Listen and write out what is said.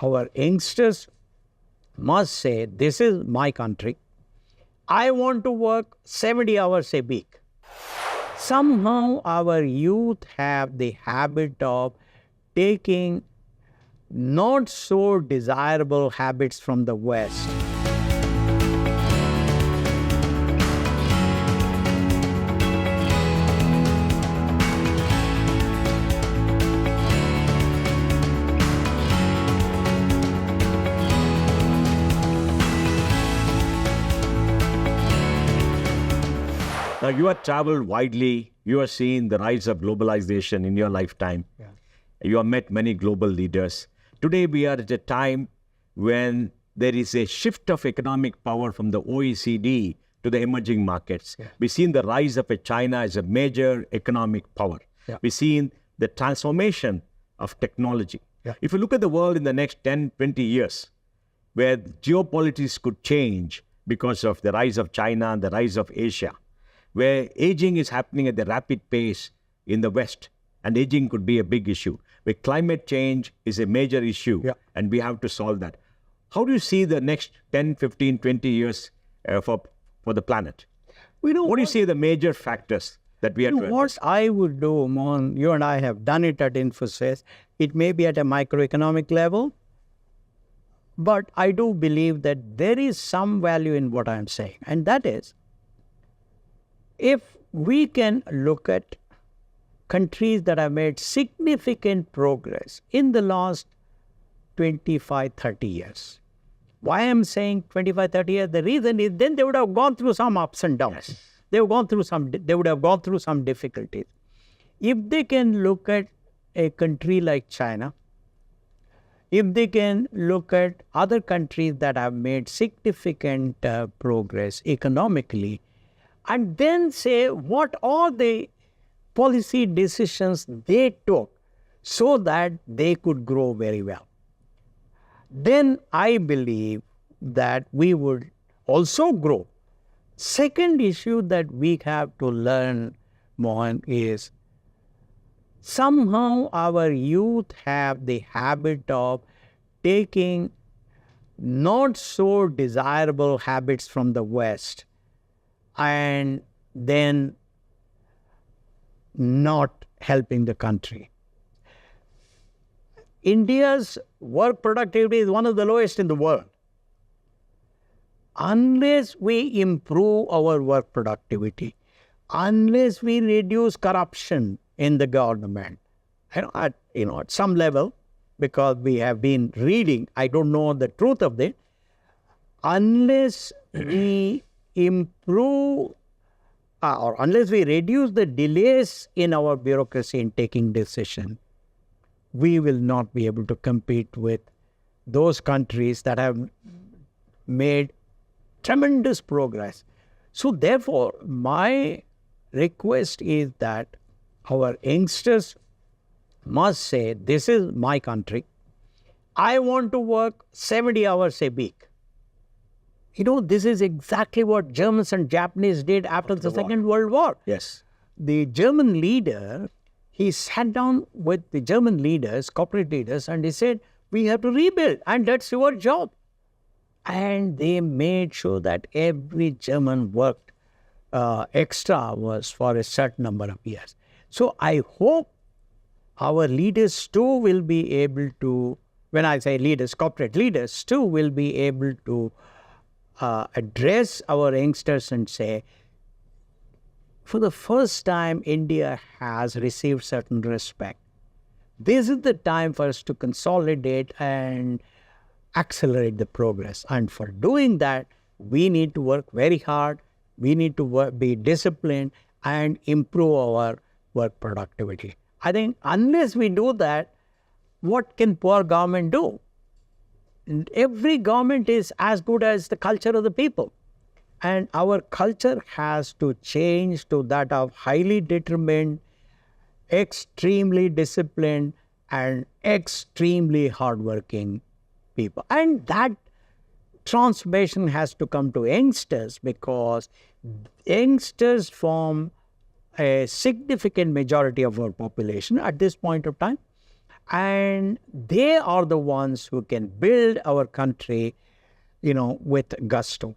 our youngsters must say, this is my country. I want to work 70 hours a week. Somehow our youth have the habit of taking not so desirable habits from the West. Now, you have traveled widely. You have seen the rise of globalization in your lifetime. Yeah. You have met many global leaders. Today, we are at a time when there is a shift of economic power from the OECD to the emerging markets. Yeah. We've seen the rise of China as a major economic power. Yeah. We've seen the transformation of technology. Yeah. If you look at the world in the next 10, 20 years, where geopolitics could change because of the rise of China and the rise of Asia, where aging is happening at a rapid pace in the West, and aging could be a big issue, where climate change is a major issue, Yeah. and we have to solve that. How do you see the next 10, 15, 20 years for the planet? What do you see the major factors that we have to What I would do, Mohan, you and I have done it at Infosys. It may be at a microeconomic level, but I do believe that there is some value in what I'm saying. And that is, if we can look at countries that have made significant progress in the last 25, 30 years. Why I'm saying 25, 30 years, the reason is then they would have gone through some ups and downs. Yes. They would have gone through some difficulties. If they can look at a country like China, if they can look at other countries that have made significant progress economically, and then say what are the policy decisions they took so that they could grow very well, then I believe that we would also grow. Second issue that we have to learn, Mohan, is somehow our youth have the habit of taking not so desirable habits from the West and then not helping the country. India's work productivity is one of the lowest in the world. Unless we improve our work productivity, unless we reduce corruption in the government, at some level, because we have been reading, I don't know the truth of it, unless we improve or unless we reduce the delays in our bureaucracy in taking decision, we will not be able to compete with those countries that have made tremendous progress. So therefore, my request is that our youngsters must say, this is my country. I want to work 70 hours a week. This is exactly what Germans and Japanese did after the Second World War. Yes. The German leader, he sat down with the German leaders, corporate leaders, and he said, we have to rebuild, and that's your job. And they made sure that every German worked extra hours for a certain number of years. So I hope our leaders too will be able to, when I say leaders, corporate leaders too will be able to address our youngsters and say, for the first time, India has received certain respect. This is the time for us to consolidate and accelerate the progress. And for doing that, we need to work very hard. We need to be disciplined and improve our work productivity. I think unless we do that, what can poor government do? And every government is as good as the culture of the people. And our culture has to change to that of highly determined, extremely disciplined, and extremely hardworking people. And that transformation has to come to youngsters, because youngsters form a significant majority of our population at this point of time. And they are the ones who can build our country, with gusto.